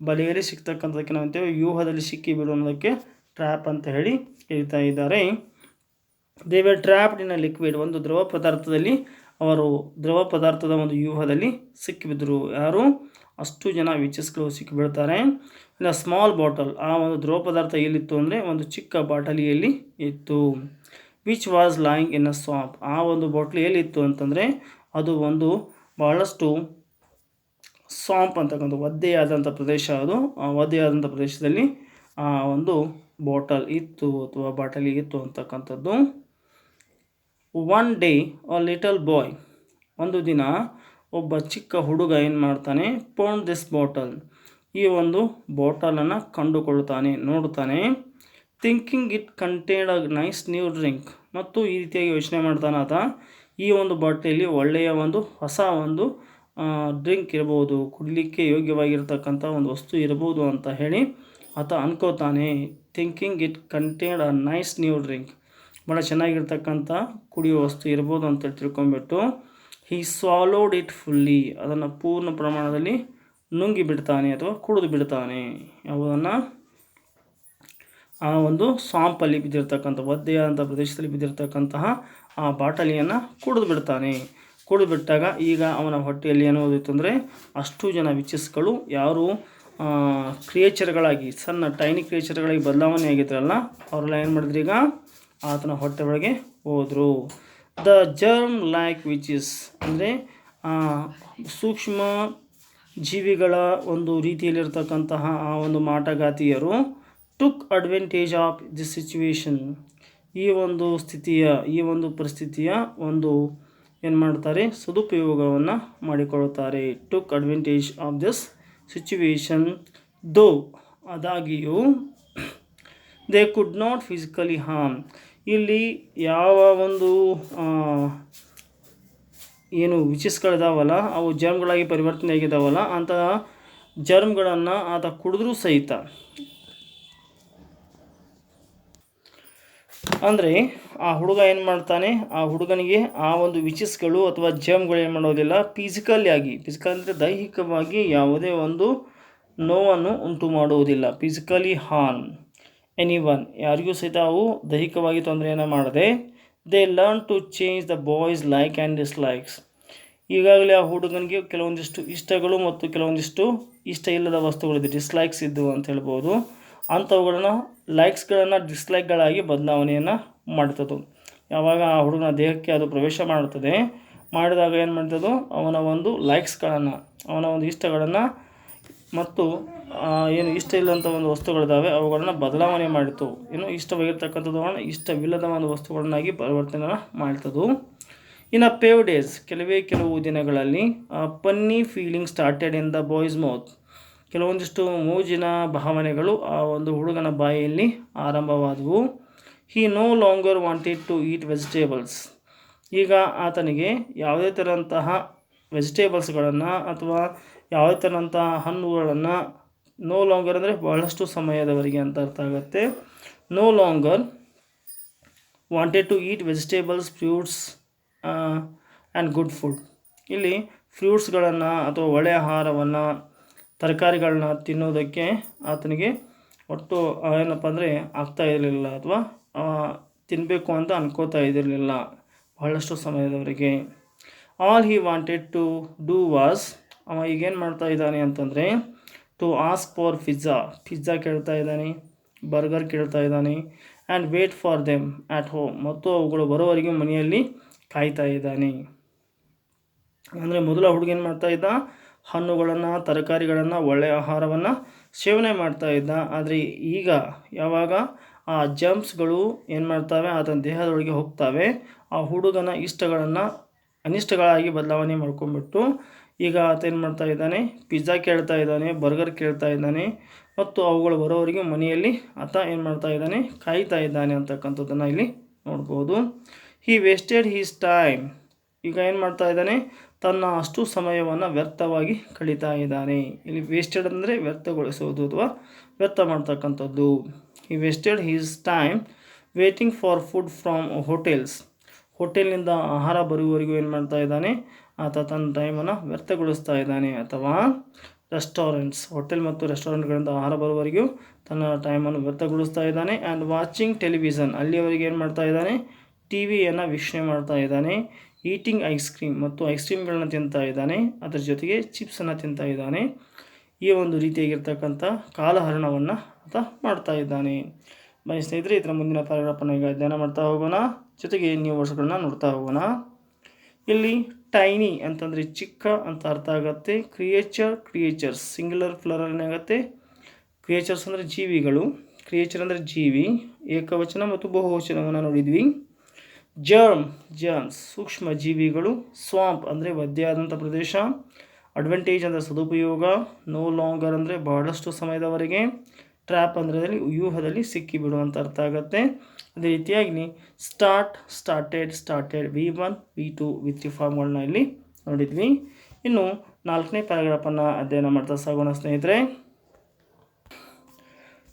ಬಲೆಯಲ್ಲಿ ಸಿಗ್ತಕ್ಕಂಥದಕ್ಕೆ ನಾವು ಅಂತೇವೆ ವ್ಯೂಹದಲ್ಲಿ ಸಿಕ್ಕಿ ಬಿಡುವುದಕ್ಕೆ ಟ್ರ್ಯಾಪ್ ಅಂತ ಹೇಳಿ ಹೇಳ್ತಾ ಇದ್ದಾರೆ. They were trapped in a liquid, ಒಂದು ದ್ರವ ಪದಾರ್ಥದಲ್ಲಿ ಅವರು ದ್ರವ ಪದಾರ್ಥದ ಒಂದು ವ್ಯೂಹದಲ್ಲಿ ಸಿಕ್ಕಿಬಿದ್ದರು. ಯಾರು, ಅಷ್ಟು ಜನ ವಿಚಸ್ಗಳು ಸಿಕ್ಕಿಬಿಡ್ತಾರೆ. ಇನ್ನು ಸ್ಮಾಲ್ ಬಾಟಲ್, ಆ ಒಂದು ದ್ರವ ಪದಾರ್ಥ ಎಲ್ಲಿತ್ತು ಅಂದರೆ ಒಂದು ಚಿಕ್ಕ ಬಾಟಲಿಯಲ್ಲಿ ಇತ್ತು. Which was lying in a swamp, ಆ ಒಂದು ಬಾಟ್ಲಿ ಎಲ್ಲಿತ್ತು ಅಂತಂದರೆ ಅದು ಒಂದು ಬಹಳಷ್ಟು ಸ್ವಾಂಪ್ ಅಂತಕ್ಕಂಥ ಒದ್ದೆಯಾದಂಥ ಪ್ರದೇಶ. ಅದು ಆ ಒದ್ದೆಯಾದಂಥ ಪ್ರದೇಶದಲ್ಲಿ ಆ ಒಂದು ಬಾಟಲ್ ಇತ್ತು ಅಥವಾ ಬಾಟಲಿ ಇತ್ತು ಅಂತಕ್ಕಂಥದ್ದು. One day a little boy, ಒಂದು ದಿನ ಒಬ್ಬ ಚಿಕ್ಕ ಹುಡುಗ ಏನು ಮಾಡ್ತಾನೆ, ಫೌಂಡ್ ದಿಸ್ ಬಾಟಲ್, ಈ ಒಂದು ಬಾಟಲನ್ನು ಕಂಡುಕೊಳ್ತಾನೆ, ನೋಡ್ತಾನೆ. Thinking it contained a nice new drink, ಮತ್ತು ಈ ರೀತಿಯಾಗಿ ಯೋಚನೆ ಮಾಡ್ತಾನೆ ಆತ, ಈ ಒಂದು ಬಾಟಲಿಯಲ್ಲಿ ಒಳ್ಳೆಯ ಒಂದು ಹೊಸ ಒಂದು ಡ್ರಿಂಕ್ ಇರ್ಬೋದು, ಕುಡಿಲಿಕ್ಕೆ ಯೋಗ್ಯವಾಗಿರ್ತಕ್ಕಂಥ ಒಂದು ವಸ್ತು ಇರ್ಬೋದು ಅಂತ ಹೇಳಿ ಆತ ಅನ್ಕೋತಾನೆ. Thinking it contained a nice new drink, ಭಾಳ ಚೆನ್ನಾಗಿರ್ತಕ್ಕಂಥ ಕುಡಿಯುವ ವಸ್ತು ಇರ್ಬೋದು ಅಂತೇಳಿ ತಿಳ್ಕೊಂಬಿಟ್ಟು ಹಿ ಸ್ವಾಲೋಡ್ ಇಟ್ ಫುಲ್ಲಿ, ಅದನ್ನು ಪೂರ್ಣ ಪ್ರಮಾಣದಲ್ಲಿ ನುಂಗಿ ಬಿಡ್ತಾನೆ ಅಥವಾ ಕುಡಿದು ಬಿಡ್ತಾನೆ. ಯಾವುದನ್ನು, ಆ ಒಂದು ಸ್ವಾಂಪಲ್ಲಿ ಬಿದ್ದಿರ್ತಕ್ಕಂಥ ಒದ್ದೆಯಾದಂಥ ಪ್ರದೇಶದಲ್ಲಿ ಬಿದ್ದಿರ್ತಕ್ಕಂತಹ ಆ ಬಾಟಲಿಯನ್ನು ಕುಡಿದು ಬಿಡ್ತಾನೆ. ಕುಡಿದು ಬಿಟ್ಟಾಗ ಈಗ ಅವನ ಹೊಟ್ಟೆಯಲ್ಲಿ ಏನಾಗೋದಿತ್ತು ಅಂದರೆ ಅಷ್ಟು ಜನ ವಿಚಸ್ಗಳು ಯಾರು ಕ್ರಿಯೇಚರ್ಗಳಾಗಿ, ಸಣ್ಣ ಟೈನಿ ಕ್ರಿಯೇಚರ್ಗಳಾಗಿ ಬದಲಾವಣೆ ಆಗಿದ್ರಲ್ಲ, ಅವರೆಲ್ಲ ಏನು ಮಾಡಿದ್ರು, ಈಗ ಆತನ ಹೊಟ್ಟೆ ಒಳಗೆ ಹೋದರು. ದ ಜರ್ಮ್ ಲೈಕ್ ವಿಚಸ್, ಅಂದರೆ ಸೂಕ್ಷ್ಮ ಜೀವಿಗಳ ಒಂದು ರೀತಿಯಲ್ಲಿರ್ತಕ್ಕಂತಹ ಆ ಒಂದು ಮಾಟಗಾತಿಯರು took advantage of this situation, ಈ ಒಂದು ಸ್ಥಿತಿಯ, ಈ ಒಂದು ಪರಿಸ್ಥಿತಿಯ ಒಂದು ಏನು ಮಾಡ್ತಾರೆ, ಸದುಪಯೋಗವನ್ನು ಮಾಡಿಕೊಳ್ಳುತ್ತಾರೆ. Took advantage of this situation though, ಆದಾಗಿಯೂ they could not physically harm, ಇಲ್ಲಿ ಯಾವ ಒಂದು ಏನು ವಿಚಸ್ಗಳಿದಾವಲ್ಲ ಅವು ಜರ್ಮ್ಗಳಾಗಿ ಪರಿವರ್ತನೆ ಆಗಿದ್ದಾವಲ್ಲ, ಅಂಥ ಜರ್ಮ್ಗಳನ್ನು ಆತ ಕುಡಿದ್ರೂ ಸಹಿತ, ಅಂದರೆ ಆ ಹುಡುಗ ಏನು ಮಾಡ್ತಾನೆ, ಆ ಹುಡುಗನಿಗೆ ಆ ಒಂದು ವಿಚಸ್ಗಳು ಅಥವಾ ಜರ್ಮ್ಗಳು ಏನು ಮಾಡೋದಿಲ್ಲ, ಫಿಸಿಕಲ್ ಅಂದರೆ ದೈಹಿಕವಾಗಿ ಯಾವುದೇ ಒಂದು ನೋವನ್ನು ಉಂಟು ಮಾಡುವುದಿಲ್ಲ. ಫಿಸಿಕಲಿ ಹಾರ್ಮ್ ಎನಿವನ್, ಯಾರಿಗೂ ಸಹಿತ ಅವು ದೈಹಿಕವಾಗಿ ತೊಂದರೆಯನ್ನು ಮಾಡದೆ. They learn to change the boys like and dislikes, ಈಗಾಗಲೇ ಆ ಹುಡುಗನಿಗೆ ಕೆಲವೊಂದಿಷ್ಟು ಇಷ್ಟಗಳು ಮತ್ತು ಕೆಲವೊಂದಿಷ್ಟು ಇಷ್ಟ ಇಲ್ಲದ ವಸ್ತುಗಳಿದೆ, ಡಿಸ್ಲೈಕ್ಸ್ ಇದ್ದವು ಅಂತ ಹೇಳ್ಬೋದು. ಅಂಥವುಗಳನ್ನು ಲೈಕ್ಸ್ಗಳನ್ನು ಡಿಸ್ಲೈಕ್ಗಳಾಗಿ ಬದಲಾವಣೆಯನ್ನು ಮಾಡ್ತದೆ. ಯಾವಾಗ ಆ ಹುಡುಗನ ದೇಹಕ್ಕೆ ಅದು ಪ್ರವೇಶ ಮಾಡುತ್ತದೆ, ಮಾಡಿದಾಗ ಏನು ಮಾಡ್ತದೋ ಅವನ ಒಂದು ಲೈಕ್ಸ್ಗಳನ್ನು, ಅವನ ಒಂದು ಇಷ್ಟಗಳನ್ನು ಮತ್ತು ಏನು ಇಷ್ಟ ಇಲ್ಲಂಥ ಒಂದು ವಸ್ತುಗಳಿದ್ದಾವೆ ಅವುಗಳನ್ನು ಬದಲಾವಣೆ ಮಾಡಿತು. ಏನು ಇಷ್ಟವಾಗಿರ್ತಕ್ಕಂಥದ್ದು ಇಷ್ಟವಿಲ್ಲದ ಒಂದು ವಸ್ತುಗಳನ್ನಾಗಿ ಪರಿವರ್ತನೆ ಮಾಡ್ತದೆ. ಇನ್ ಅ ಫೆವ್ ಡೇಸ್, ಕೆಲವು ದಿನಗಳಲ್ಲಿ funny feeling started in the boy's mouth, ಕೆಲವೊಂದಿಷ್ಟು ಮೋಜಿನ ಭಾವನೆಗಳು ಆ ಒಂದು ಹುಡುಗನ ಬಾಯಿಯಲ್ಲಿ ಆರಂಭವಾದವು. He no longer wanted to eat vegetables, ಈಗ ಆತನಿಗೆ ಯಾವುದೇ ಥರಂತಹ ವೆಜಿಟೇಬಲ್ಸ್ಗಳನ್ನು ಅಥವಾ ಯಾವುದೇ ಥರಂತಹ ಹಣ್ಣುಗಳನ್ನು, ನೋ ಲಾಂಗರ್ ಅಂದರೆ ಬಹಳಷ್ಟು ಸಮಯದವರೆಗೆ ಅಂತ ಅರ್ಥ ಆಗುತ್ತೆ. No longer wanted to eat vegetables, fruits and good food. ಇಲ್ಲಿ ಫ್ರೂಟ್ಸ್ಗಳನ್ನು ಅಥವಾ ಒಳ್ಳೆಯ ಆಹಾರವನ್ನು, ತರಕಾರಿಗಳನ್ನ ತಿನ್ನೋದಕ್ಕೆ ಆತನಿಗೆ ಒಟ್ಟು ಏನಪ್ಪ ಅಂದರೆ ಆಗ್ತಾ ಇರಲಿಲ್ಲ, ಅಥವಾ ತಿನ್ನಬೇಕು ಅಂತ ಅನ್ಕೋತಾ ಇದ್ದಿರಲಿಲ್ಲ ಬಹಳಷ್ಟು ಸಮಯದವರೆಗೆ. All he wanted to do was, ಅವ ಈಗೇನು ಮಾಡ್ತಾ ಇದ್ದಾನೆ ಅಂತಂದರೆ ಟು ಆಸ್ಕ್ ಫಾರ್ ಪಿಜ್ಜಾ ಕೇಳ್ತಾ ಇದ್ದಾನೆ, ಬರ್ಗರ್ ಕೇಳ್ತಾ ಇದ್ದಾನೆ. And wait for them at home, ಮತ್ತು ಅವುಗಳು ಬರೋವರೆಗೆ ಮನೆಯಲ್ಲಿ ಕಾಯ್ತಾ ಇದ್ದಾನೆ. ಅಂದರೆ ಮೊದಲ ಹುಡುಗ ಏನು ಮಾಡ್ತಾ ಇದ್ದ, ಹಣ್ಣುಗಳನ್ನು, ತರಕಾರಿಗಳನ್ನು, ಒಳ್ಳೆಯ ಆಹಾರವನ್ನು ಸೇವನೆ ಮಾಡ್ತಾ ಇದ್ದ. ಆದರೆ ಈಗ ಯಾವಾಗ ಆ ಜಂಪ್ಸ್ಗಳು ಏನು ಮಾಡ್ತವೆ, ಆತನ ದೇಹದೊಳಗೆ ಹೋಗ್ತವೆ, ಆ ಹುಡುಗನ ಇಷ್ಟಗಳನ್ನು ಅನಿಷ್ಟಗಳಾಗಿ ಬದಲಾವಣೆ ಮಾಡ್ಕೊಂಡ್ಬಿಟ್ಟು ಈಗ ಆತ ಏನು ಮಾಡ್ತಾ ಇದ್ದಾನೆ, ಪಿಜ್ಜಾ ಕೇಳ್ತಾ ಇದ್ದಾನೆ, ಬರ್ಗರ್ ಕೇಳ್ತಾ ಇದ್ದಾನೆ, ಮತ್ತು ಅವುಗಳು ಬರೋವರೆಗೆ ಮನೆಯಲ್ಲಿ ಆತ ಏನು ಮಾಡ್ತಾ ಇದ್ದಾನೆ, ಕಾಯ್ತಾ ಇದ್ದಾನೆ ಅಂತಕ್ಕಂಥದ್ದನ್ನು ಇಲ್ಲಿ ನೋಡ್ಬೋದು. ಹಿ ವೇಸ್ಟೆಡ್ ಹೀಸ್ ಟೈಮ್, ಈಗ ಏನು ಮಾಡ್ತಾ ಇದ್ದಾನೆ, ತನ್ನ ಅಷ್ಟು ಸಮಯವನ್ನು ವ್ಯರ್ಥವಾಗಿ ಕಳೀತಾ ಇದ್ದಾನೆ. ಇಲ್ಲಿ ವೇಸ್ಟೆಡ್ ಅಂದರೆ ವ್ಯರ್ಥಗೊಳಿಸೋದು ಅಥವಾ ವ್ಯರ್ಥ ಮಾಡ್ತಕ್ಕಂಥದ್ದು. He wasted his time waiting for food from hotels, ಹೋಟೆಲ್ನಿಂದ ಆಹಾರ ಬರುವವರೆಗೂ ಏನು ಮಾಡ್ತಾ ಇದ್ದಾನೆ, ಆತ ತನ್ನ ಟೈಮನ್ನು ವ್ಯರ್ಥಗೊಳಿಸ್ತಾ ಇದ್ದಾನೆ. ಅಥವಾ ರೆಸ್ಟೋರೆಂಟ್ಸ್, ಹೋಟೆಲ್ ಮತ್ತು ರೆಸ್ಟೋರೆಂಟ್ಗಳಿಂದ ಆಹಾರ ಬರುವವರೆಗೂ ತನ್ನ ಟೈಮನ್ನು ವ್ಯರ್ಥಗೊಳಿಸ್ತಾ ಇದ್ದಾನೆ. ಆ್ಯಂಡ್ ವಾಚಿಂಗ್ ಟೆಲಿವಿಷನ್, ಅಲ್ಲಿಯವರೆಗೆ ಏನು ಮಾಡ್ತಾ ಇದ್ದಾನೆ, ಟಿ ವಿಯನ್ನು ವೀಕ್ಷಣೆ ಮಾಡ್ತಾ ಇದ್ದಾನೆ. ಈಟಿಂಗ್ ಐಸ್ ಕ್ರೀಮ್, ಮತ್ತು ಐಸ್ ಕ್ರೀಮ್ಗಳನ್ನ ತಿಂತಾ ಇದ್ದಾನೆ, ಅದರ ಜೊತೆಗೆ ಚಿಪ್ಸನ್ನು ತಿಂತಾ ಇದ್ದಾನೆ. ಈ ಒಂದು ರೀತಿಯಾಗಿರ್ತಕ್ಕಂಥ ಕಾಲಹರಣವನ್ನು ಆತ ಮಾಡ್ತಾ ಇದ್ದಾನೆ. ಬನ್ನಿ ಸ್ನೇಹಿತರೆ, ಇದರ ಮುಂದಿನ ಪ್ಯಾರಾಗ್ರಾಫನ್ನು ಈಗ ಅಧ್ಯಯನ ಮಾಡ್ತಾ ಹೋಗೋಣ, ಜೊತೆಗೆ ನ್ಯೂ ವರ್ಡ್ಸ್ಗಳನ್ನ ನೋಡ್ತಾ ಹೋಗೋಣ. ಇಲ್ಲಿ ಟೈನಿ ಅಂತಂದರೆ ಚಿಕ್ಕ ಅಂತ ಅರ್ಥ ಆಗುತ್ತೆ. ಕ್ರಿಯೇಚರ್ಸ್ ಸಿಂಗ್ಯುಲರ್ ಪ್ಲರಲ್ ಏನಾಗುತ್ತೆ, ಕ್ರಿಯೇಚರ್ಸ್ ಅಂದರೆ ಜೀವಿಗಳು, ಕ್ರಿಯೇಚರ್ ಅಂದರೆ ಜೀವಿ, ಏಕವಚನ ಮತ್ತು ಬಹುವಚನವನ್ನು ನೋಡಿದ್ವಿ. ಜರ್ಮ್ಸ್ ಸೂಕ್ಷ್ಮ ಜೀವಿಗಳು. ಸ್ವಾಂಪ್ ಅಂದರೆ ಒದ್ದೆಯಾದಂಥ ಪ್ರದೇಶ. ಅಡ್ವಾಂಟೇಜ್ ಅಂದರೆ ಸದುಪಯೋಗ. ನೋ ಲಾಂಗರ್ ಅಂದರೆ ಬಹಳಷ್ಟು ಸಮಯದವರೆಗೆ. ಟ್ರ್ಯಾಪ್ ಅಂದರೆ ವ್ಯೂಹದಲ್ಲಿ ಸಿಕ್ಕಿಬಿಡುವಂಥ ಅರ್ಥ ಆಗುತ್ತೆ. ಅದೇ ರೀತಿಯಾಗಿ ಸ್ಟಾರ್ಟೆಡ್ V1 V2 V3 ಫಾರ್ಮ್ಗಳನ್ನ ಇಲ್ಲಿ ನೋಡಿದ್ವಿ. ಇನ್ನು 4ನೇ ಪ್ಯಾರಾಗ್ರಾಫನ್ನು ಅಧ್ಯಯನ ಮಾಡ್ತಾ ಸಾಗೋಣ ಸ್ನೇಹಿತರೆ.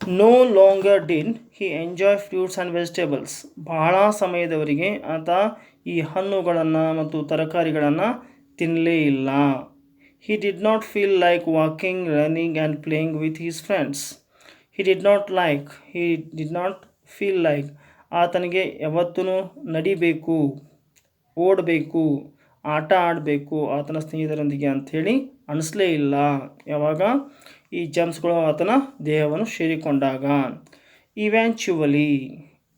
No longer did he enjoy fruits and vegetables, ಬಹಳ ಸಮಯದವರೆಗೆ ಆತ ಈ ಹಣ್ಣುಗಳನ್ನು ಮತ್ತು ತರಕಾರಿಗಳನ್ನು ತಿನ್ನಲೇ ಇಲ್ಲ. He did not feel like walking, running and playing with his friends. He did not feel like, ಆತನಿಗೆ ಯಾವತ್ತೂ ನಡಿಬೇಕು, ಓಡಬೇಕು, ಆಟ ಆಡಬೇಕು ಆತನ ಸ್ನೇಹಿತರೊಂದಿಗೆ ಅಂಥೇಳಿ ಅನಿಸ್ಲೇ ಇಲ್ಲ. ಯಾವಾಗ ಈ ಜಂಪ್ಸ್ಗಳು ಆತನ ದೇಹವನ್ನು ಸೇರಿಕೊಂಡಾಗ.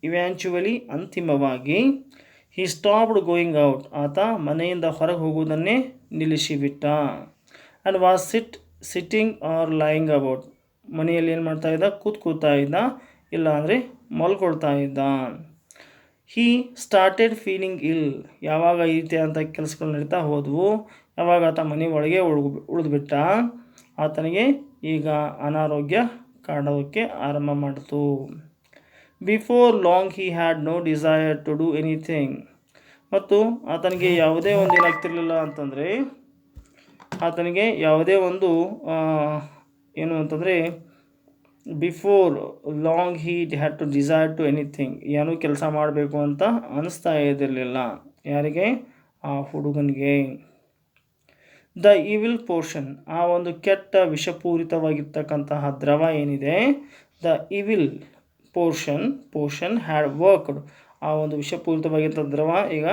ಇವ್ಯಾಂಚುವಲಿ ಅಂತಿಮವಾಗಿ. ಹಿ ಸ್ಟಾಪ್ಡ್ ಗೋಯಿಂಗ್ ಔಟ್, ಆತ ಮನೆಯಿಂದ ಹೊರಗೆ ಹೋಗುವುದನ್ನೇ ನಿಲ್ಲಿಸಿಬಿಟ್ಟ. And was sitting or lying about, ಮನೆಯಲ್ಲಿ ಏನು ಮಾಡ್ತಾ ಇದ್ದ, ಕೂತ್ತಾ ಇದ್ದ, ಇಲ್ಲ ಅಂದರೆ ಮಲ್ಕೊಳ್ತಾ ಇದ್ದ. ಹಿ ಸ್ಟಾರ್ಟೆಡ್ ಫೀಲಿಂಗ್ ಇಲ್, ಯಾವಾಗ ಈ ರೀತಿಯಾದಂಥ ಕೆಲಸಗಳು ನಡೀತಾ ಹೋದವು, ಯಾವಾಗ ಆತ ಮನೆ ಒಳಗೆ ಉಳಿದುಬಿಟ್ಟ, ಆತನಿಗೆ ಈಗ ಅನಾರೋಗ್ಯ ಕಾಡೋಕ್ಕೆ ಆರಂಭ ಮಾಡಿತು. Before long he had no desire to do anything, ಮತ್ತು ಆತನಿಗೆ ಯಾವುದೇ ಒಂದು ಏನಾಗ್ತಿರ್ಲಿಲ್ಲ ಅಂತಂದರೆ, ಆತನಿಗೆ ಯಾವುದೇ ಒಂದು ಏನು ಅಂತಂದರೆ before long he had to desire to anything, ಏನೂ ಕೆಲಸ ಮಾಡಬೇಕು ಅಂತ ಅನಿಸ್ತಾ ಇದ್ದಿರಲಿಲ್ಲ. ಯಾರಿಗೆ, ಆ ಹುಡುಗನಿಗೆ. ದ ಇವಿಲ್ ಪೋರ್ಷನ್, ಆ ಒಂದು ಕೆಟ್ಟ ವಿಷಪೂರಿತವಾಗಿರ್ತಕ್ಕಂತಹ ದ್ರವ ಏನಿದೆ, the evil potion had worked, ಆ ಒಂದು ವಿಷಪೂರಿತವಾಗಿದ್ದ ದ್ರವ ಈಗ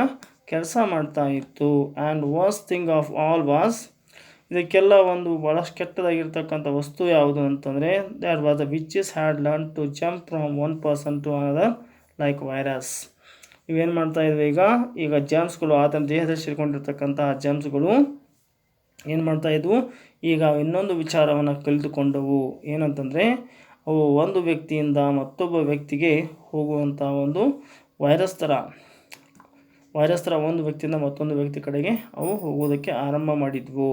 ಕೆಲಸ ಮಾಡ್ತಾ ಇತ್ತು. And worst thing of all was, ಇದಕ್ಕೆಲ್ಲ ಒಂದು ಭಾಳಷ್ಟು ಕೆಟ್ಟದಾಗಿರ್ತಕ್ಕಂಥ ವಸ್ತು ಯಾವುದು ಅಂತಂದರೆ, that was the witches had learn to jump from one person to another like virus. ಇವೇನು ಮಾಡ್ತಾ ಇದ್ವಿ, ಈಗ ಜರ್ಮ್ಸ್ಗಳು, ಆತನ ದೇಹದಲ್ಲಿ ಸೇರಿಕೊಂಡಿರ್ತಕ್ಕಂತಹ ಜರ್ಮ್ಸ್ಗಳು ಏನು ಮಾಡ್ತಾ ಇದ್ವು, ಈಗ ಇನ್ನೊಂದು ವಿಚಾರವನ್ನು ಕಲಿತುಕೊಂಡವು. ಏನಂತಂದರೆ, ಅವು ಒಂದು ವ್ಯಕ್ತಿಯಿಂದ ಮತ್ತೊಬ್ಬ ವ್ಯಕ್ತಿಗೆ ಹೋಗುವಂಥ ಒಂದು ವೈರಸ್ ಥರ, ವೈರಸ್ ಥರ ಒಂದು ವ್ಯಕ್ತಿಯಿಂದ ಮತ್ತೊಂದು ವ್ಯಕ್ತಿ ಕಡೆಗೆ ಅವು ಹೋಗೋದಕ್ಕೆ ಆರಂಭ ಮಾಡಿದ್ವು.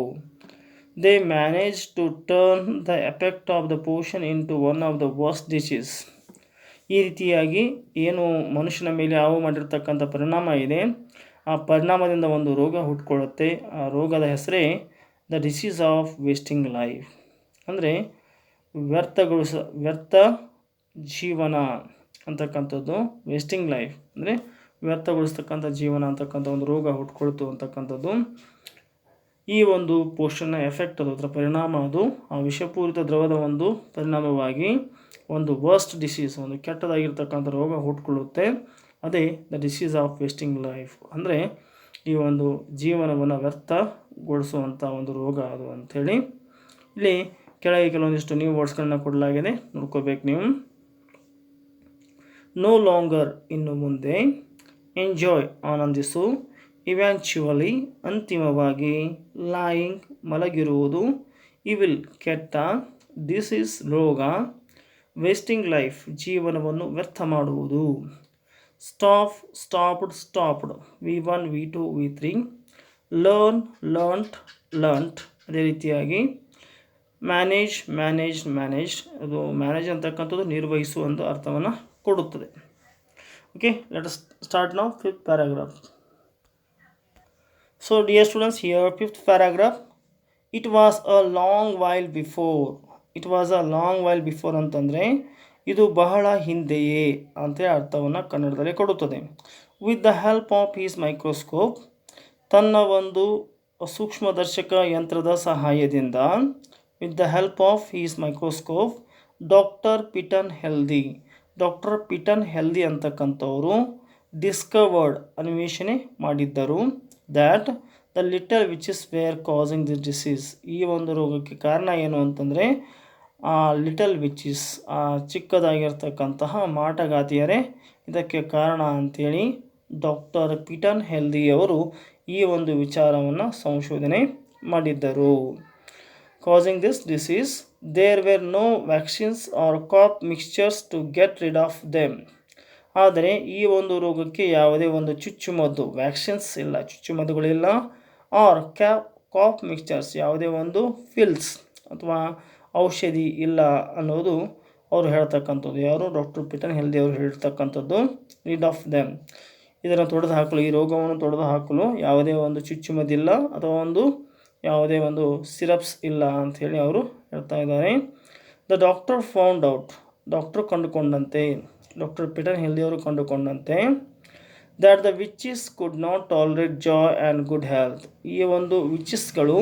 They manage to turn the effect of the potion into one of the worst disease. ಈ ರೀತಿಯಾಗಿ ಏನು ಮನುಷ್ಯನ ಮೇಲೆ ಅವು ಮಾಡಿರ್ತಕ್ಕಂಥ ಪರಿಣಾಮ ಇದೆ, ಆ ಪರಿಣಾಮದಿಂದ ಒಂದು ರೋಗ ಹುಟ್ಕೊಳ್ಳುತ್ತೆ. ಆ ರೋಗದ ಹೆಸರೇ the disease of wasting life. ಅಂದರೆ ವ್ಯರ್ಥ ಜೀವನ ಅಂತಕ್ಕಂಥದ್ದು. ವೇಸ್ಟಿಂಗ್ ಲೈಫ್ ಅಂದರೆ ವ್ಯರ್ಥಗೊಳಿಸ್ತಕ್ಕಂಥ ಜೀವನ ಅಂತಕ್ಕಂಥ ಒಂದು ರೋಗ ಹುಟ್ಕೊಳ್ತು ಅಂತಕ್ಕಂಥದ್ದು. ಈ ಒಂದು ಪೋಷನ್ನ ಎಫೆಕ್ಟ್ ಅದರ ಪರಿಣಾಮ, ಅದು ಆ ವಿಷಪೂರಿತ ದ್ರವದ ಒಂದು ಪರಿಣಾಮವಾಗಿ ಒಂದು ವರ್ಸ್ಟ್ ಡಿಸೀಸ್, ಒಂದು ಕೆಟ್ಟದಾಗಿರ್ತಕ್ಕಂಥ ರೋಗ ಹುಟ್ಕೊಳ್ಳುತ್ತೆ. ಅದೇ the disease of wasting life. ಅಂದರೆ ಈ ಒಂದು ಜೀವನವನ್ನು ವ್ಯರ್ಥಗೊಳಿಸುವಂಥ ಒಂದು ರೋಗ ಅದು ಅಂಥೇಳಿ ಇಲ್ಲಿ ಕೆಳಗೆ ಕೆಲವೊಂದಿಷ್ಟು ನ್ಯೂ ವರ್ಡ್ಸ್ಗಳನ್ನ ಕೊಡಲಾಗಿದೆ, ನೋಡ್ಕೋಬೇಕು ನೀವು. ನೋ ಲಾಂಗರ್, ಇನ್ನು ಮುಂದೆ. ಎಂಜಾಯ್, ಆನಂದಿಸು. ಇವ್ಯಾಂಚುವಲಿ, ಅಂತಿಮವಾಗಿ. ಲಾಯಿಂಗ್, ಮಲಗಿರುವುದು. ಇವಿಲ್, ಕೆಟ್ಟ. ಡಿಸೀಸ್, ರೋಗ. ವೇಸ್ಟಿಂಗ್ ಲೈಫ್, ಜೀವನವನ್ನು ವ್ಯರ್ಥ ಮಾಡುವುದು. Stopped. V1 V2 V3. Learn, learnt. ಅದೇ ರೀತಿಯಾಗಿ ಮ್ಯಾನೇಜ್. ಅದು ಮ್ಯಾನೇಜ್ ಅಂತಕ್ಕಂಥದ್ದು ನಿರ್ವಹಿಸುವಂಥ ಅರ್ಥವನ್ನು ಕೊಡುತ್ತದೆ. Okay, let us start now 5th paragraph. So dear students, here 5th paragraph. It was a long while before ಅಂತಂದರೆ ಇದು ಬಹಳ ಹಿಂದೆಯೇ ಅಂತೇಳಿ ಅರ್ಥವನ್ನು ಕನ್ನಡದಲ್ಲಿ ಕೊಡುತ್ತದೆ. With the help of his microscope, ತನ್ನ ಒಂದು ಸೂಕ್ಷ್ಮದರ್ಶಕ ಯಂತ್ರದ ಸಹಾಯದಿಂದ. With the help of his microscope, doctor Piton Healthy ಅಂತಕ್ಕಂಥವರು ಡಿಸ್ಕವರ್ಡ್, ಅನ್ವೇಷಣೆ ಮಾಡಿದ್ದರು. That the little witches were causing this disease. ಈ ಒಂದು ರೋಗಕ್ಕೆ ಕಾರಣ ಏನು ಅಂತಂದರೆ ಆ ಲಿಟಲ್ ವಿಚಿಸ್, ಆ ಚಿಕ್ಕದಾಗಿರ್ತಕ್ಕಂತಹ ಮಾಟಗಾತಿಯರೇ ಇದಕ್ಕೆ ಕಾರಣ ಅಂಥೇಳಿ ಡಾಕ್ಟರ್ ಪಿಟನ್ ಹೆಲ್ದಿಯವರು ಈ ಒಂದು ವಿಚಾರವನ್ನು ಸಂಶೋಧನೆ ಮಾಡಿದ್ದರು. Causing this disease, there were no vaccines or cough mixtures to get rid of them. ಆದರೆ ಈ ಒಂದು ರೋಗಕ್ಕೆ ಯಾವುದೇ ಒಂದು ಚುಚ್ಚುಮದ್ದು, ವ್ಯಾಕ್ಸಿನ್ಸ್ ಇಲ್ಲ, ಚುಚ್ಚುಮದ್ದುಗಳಿಲ್ಲ. ಆರ್ ಕಾಪ್ ಮಿಕ್ಸ್ಚರ್ಸ್, ಯಾವುದೇ ಒಂದು ಪಿಲ್ಸ್ ಅಥವಾ ಔಷಧಿ ಇಲ್ಲ ಅನ್ನೋದು ಅವರು ಹೇಳ್ತಕ್ಕಂಥದ್ದು. ಯಾರು? ಡಾಕ್ಟರ್ ಪಿಟನ್ ಹೆಲ್ದಿ ಅವರು ಹೇಳ್ತಕ್ಕಂಥದ್ದು. ರಿಡ್ ಆಫ್ ದೆಮ್, ಇದನ್ನು ತೊಡೆದು ಹಾಕಲು, ಈ ರೋಗವನ್ನು ತೊಡೆದು ಹಾಕಲು ಯಾವುದೇ ಒಂದು ಚುಚ್ಚುಮದ್ದಿಲ್ಲ ಅಥವಾ ಯಾವುದೇ ಒಂದು ಸಿರಪ್ಸ್ ಇಲ್ಲ ಅಂಥೇಳಿ ಅವರು ಹೇಳ್ತಾ ಇದ್ದಾರೆ. The doctor found out, doctor ಕಂಡುಕೊಂಡಂತೆ, ಡಾಕ್ಟರ್ ಪಿಟನ್ ಹೆಲ್ದಿಯವರು ಕಂಡುಕೊಂಡಂತೆ. That the witches could not tolerate joy and good health. ಈ ಒಂದು ವಿಚಿಸ್ಗಳು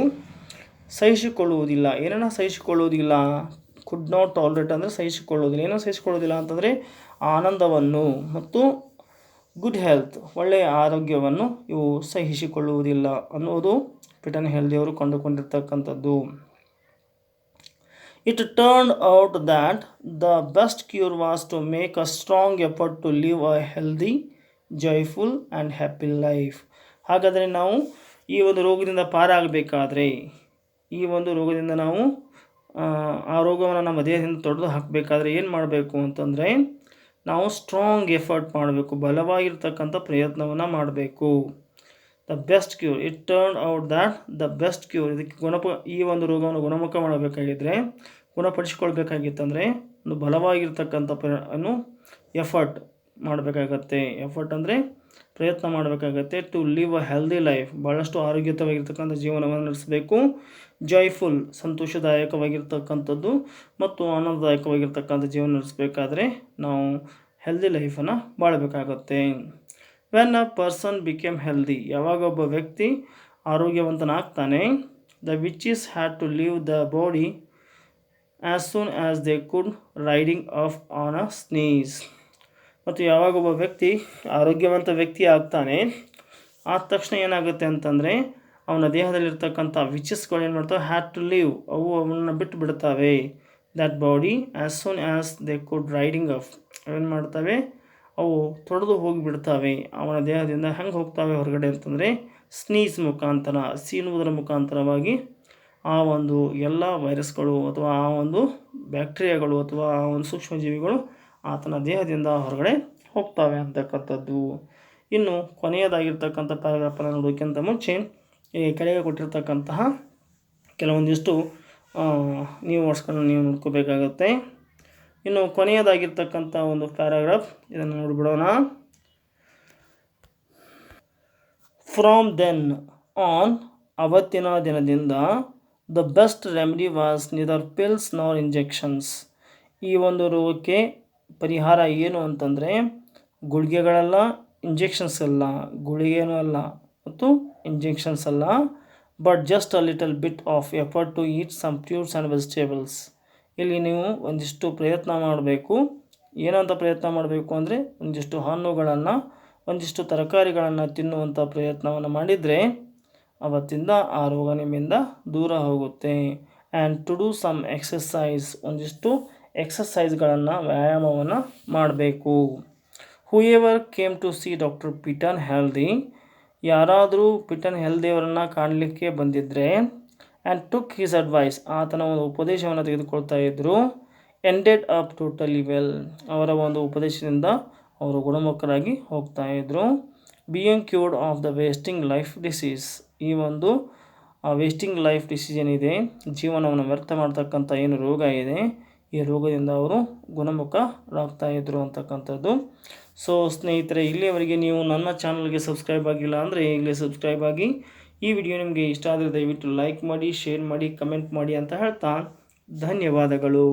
ಸಹಿಸಿಕೊಳ್ಳುವುದಿಲ್ಲ. ಏನನ್ನ ಸಹಿಸಿಕೊಳ್ಳುವುದಿಲ್ಲ? ಕುಡ್ ನಾಟ್ ಟಾಲರೇಟ್ ಅಂದರೆ ಸಹಿಸಿಕೊಳ್ಳುವುದಿಲ್ಲ. ಏನೋ ಸಹಿಸಿಕೊಳ್ಳುವುದಿಲ್ಲ ಅಂತಂದರೆ ಆನಂದವನ್ನು ಮತ್ತು ಗುಡ್ ಹೆಲ್ತ್, ಒಳ್ಳೆಯ ಆರೋಗ್ಯವನ್ನು ಇವು ಸಹಿಸಿಕೊಳ್ಳುವುದಿಲ್ಲ ಅನ್ನೋದು ಪಿಟನ್ ಹೆಲ್ದಿಯವರು ಕಂಡುಕೊಂಡಿರ್ತಕ್ಕಂಥದ್ದು. It turned out that the best cure was to make a strong effort to live a healthy, joyful and happy life. ಹಾಗಾದರೆ ನಾವು ಈ ಒಂದು ರೋಗದಿಂದ ಪಾರಾಗಬೇಕಾದ್ರೆ, ಈ ಒಂದು ರೋಗದಿಂದ ನಾವು ಆ ರೋಗವನ್ನು ನಮ್ಮ ದೇಹದಿಂದ ತೊಡೆದು ಹಾಕಬೇಕಾದ್ರೆ ಏನು ಮಾಡಬೇಕು ಅಂತಂದರೆ ನಾವು ಸ್ಟ್ರಾಂಗ್ ಎಫರ್ಟ್ ಮಾಡಬೇಕು, ಬಲವಾಗಿರ್ತಕ್ಕಂಥ ಪ್ರಯತ್ನವನ್ನು ಮಾಡಬೇಕು. The best cure, it turn out that the best cure, ಇದಕ್ಕೆ ಈ ಒಂದು ರೋಗವನ್ನು ಗುಣಮುಖ ಮಾಡಬೇಕಾಗಿದ್ದರೆ, ಗುಣಪಡಿಸಿಕೊಳ್ಬೇಕಾಗಿತ್ತಂದರೆ ಒಂದು ಬಲವಾಗಿರ್ತಕ್ಕಂಥ ಎಫರ್ಟ್ ಮಾಡಬೇಕಾಗತ್ತೆ. ಎಫರ್ಟ್ ಅಂದರೆ ಪ್ರಯತ್ನ ಮಾಡಬೇಕಾಗತ್ತೆ. To live a healthy life, ಭಾಳಷ್ಟು ಆರೋಗ್ಯಯುತವಾಗಿರ್ತಕ್ಕಂಥ ಜೀವನವನ್ನು ನಡೆಸಬೇಕು. ಜಾಯ್ಫುಲ್, ಸಂತೋಷದಾಯಕವಾಗಿರ್ತಕ್ಕಂಥದ್ದು ಮತ್ತು ಆನಂದದಾಯಕವಾಗಿರ್ತಕ್ಕಂಥ ಜೀವನ ನಡೆಸಬೇಕಾದ್ರೆ ನಾವು ಹೆಲ್ದಿ ಲೈಫನ್ನು ಬಾಳಬೇಕಾಗತ್ತೆ. When a person became healthy, ಯಾವಾಗ ಒಬ್ಬ ವ್ಯಕ್ತಿ ಆರೋಗ್ಯವಂತನಾಗ್ತಾನೆ. The witches had to leave the body as soon as they could, riding off on a sneeze. ಮತ್ತು ಯಾವಾಗ ಒಬ್ಬ ವ್ಯಕ್ತಿ ಆರೋಗ್ಯವಂತ ವ್ಯಕ್ತಿ ಆಗ್ತಾನೆ, ಆದ ತಕ್ಷಣ ಏನಾಗುತ್ತೆ ಅಂತಂದರೆ ಅವನ ದೇಹದಲ್ಲಿರ್ತಕ್ಕಂಥ ವಿಚಿಸ್ಗಳು ಏನು ಮಾಡ್ತವೆ? ಹ್ಯಾಡ್ ಟು ಲೀವ್, ಅವು ಅವನ್ನ ಬಿಟ್ಟು ಬಿಡ್ತವೆ. That body as soon as they could riding of, ಅವೇನು ಮಾಡ್ತವೆ? ಅವು ತೊಡೆದು ಹೋಗಿಬಿಡ್ತವೆ ಅವನ ದೇಹದಿಂದ. ಹೆಂಗೆ ಹೋಗ್ತವೆ ಹೊರಗಡೆ ಅಂತಂದರೆ ಸ್ನೀಸ್ ಮುಖಾಂತರ, ಸೀನುವುದರ ಮುಖಾಂತರವಾಗಿ ಆ ಒಂದು ಎಲ್ಲ ವೈರಸ್ಗಳು ಅಥವಾ ಆ ಒಂದು ಬ್ಯಾಕ್ಟೀರಿಯಾಗಳು ಅಥವಾ ಆ ಒಂದು ಸೂಕ್ಷ್ಮಜೀವಿಗಳು ಆತನ ದೇಹದಿಂದ ಹೊರಗಡೆ ಹೋಗ್ತವೆ ಅಂತಕ್ಕಂಥದ್ದು. ಇನ್ನು ಕೊನೆಯದಾಗಿರ್ತಕ್ಕಂಥ ಪ್ಯಾರಾಗ್ರಾಫನ್ನು ನೋಡೋಕ್ಕಿಂತ ಮುಂಚೆ ಈ ಕೆಳಗೆ ಕೊಟ್ಟಿರ್ತಕ್ಕಂತಹ ಕೆಲವೊಂದಿಷ್ಟು ನೀವು ವರ್ಡ್ಸ್ಗಳನ್ನು ನೀವು ನೋಡ್ಕೋಬೇಕಾಗುತ್ತೆ. ಇನ್ನು ಕೊನೆಯದಾಗಿರ್ತಕ್ಕಂಥ ಒಂದು ಪ್ಯಾರಾಗ್ರಾಫ್, ಇದನ್ನು ನೋಡಿಬಿಡೋಣ. ಫ್ರಾಮ್ ದೆನ್ ಆನ್, ಅವತ್ತಿನ ದಿನದಿಂದ, the best remedy was neither pills nor injections. ಈ ಒಂದು ರೋಗಕ್ಕೆ ಪರಿಹಾರ ಏನು ಅಂತಂದರೆ ಗುಳಿಗೆಗಳಲ್ಲ, ಇಂಜೆಕ್ಷನ್ಸ್ ಅಲ್ಲ, ಗುಳಿಗೇನೂ ಅಲ್ಲ ಮತ್ತು ಇಂಜೆಕ್ಷನ್ಸ್ ಅಲ್ಲ, but just a little bit of effort to eat some fruits and vegetables. ಇಲ್ಲಿ ನೀವು ಒಂದಿಷ್ಟು ಪ್ರಯತ್ನ ಮಾಡಬೇಕು. ಏನಂತ ಪ್ರಯತ್ನ ಮಾಡಬೇಕು ಅಂದರೆ ಒಂದಿಷ್ಟು ಹಣ್ಣುಗಳನ್ನು, ಒಂದಿಷ್ಟು ತರಕಾರಿಗಳನ್ನು ತಿನ್ನುವಂಥ ಪ್ರಯತ್ನವನ್ನು ಮಾಡಿದರೆ ಅವತ್ತಿಂದ ಆ ರೋಗ ನಿಮ್ಮಿಂದ ದೂರ ಹೋಗುತ್ತೆ. And to do some exercise, ಒಂದಿಷ್ಟು ಎಕ್ಸಸೈಸ್ಗಳನ್ನು, ವ್ಯಾಯಾಮವನ್ನು ಮಾಡಬೇಕು. Whoever came to see doctor Peter Healthy, ಯಾರಾದರೂ ಪೀಟರ್ ಹೆಲ್ದಿಯವರನ್ನು ಕಾಣಲಿಕ್ಕೆ ಬಂದಿದ್ದರೆ, ಆ್ಯಂಡ್ ಟುಕ್ ಹಿಸ್ ಅಡ್ವೈಸ್, ಆತನ ಒಂದು ಉಪದೇಶವನ್ನು ತೆಗೆದುಕೊಳ್ತಾ ಇದ್ದರು, ಎಂಡೆಡ್ ಅಪ್ ಟೋಟಲಿ ವೆಲ್, ಅವರ ಒಂದು ಉಪದೇಶದಿಂದ ಅವರು ಗುಣಮುಖರಾಗಿ ಹೋಗ್ತಾ ಇದ್ದರು. Being cured of the wasting life disease, ಈ ಒಂದು ವೇಸ್ಟಿಂಗ್ ಲೈಫ್ ಡಿಸೀಸ್ ಏನಿದೆ, ಜೀವನವನ್ನು ವ್ಯರ್ಥ ಮಾಡ್ತಕ್ಕಂಥ ಏನು ರೋಗ ಇದೆ, ಈ ರೋಗದಿಂದ ಅವರು ಗುಣಮುಖರಾಗ್ತಾ ಇದ್ದರು ಅಂತಕ್ಕಂಥದ್ದು. ಸೊ ಸ್ನೇಹಿತರೆ, ಇಲ್ಲಿಯವರೆಗೆ ನೀವು ನನ್ನ ಚಾನಲ್ಗೆ ಸಬ್ಸ್ಕ್ರೈಬ್ ಆಗಿಲ್ಲ ಅಂದರೆ ಈಗಲೇ ಸಬ್ಸ್ಕ್ರೈಬ್ ಆಗಿ. ಈ ವಿಡಿಯೋ ನಿಮಗೆ ಇಷ್ಟ ಆದರೆ ದಯವಿಟ್ಟು ಲೈಕ್ ಮಾಡಿ, ಶೇರ್ ಮಾಡಿ, ಕಮೆಂಟ್ ಮಾಡಿ ಅಂತ ಹೇಳ್ತಾ ಧನ್ಯವಾದಗಳು.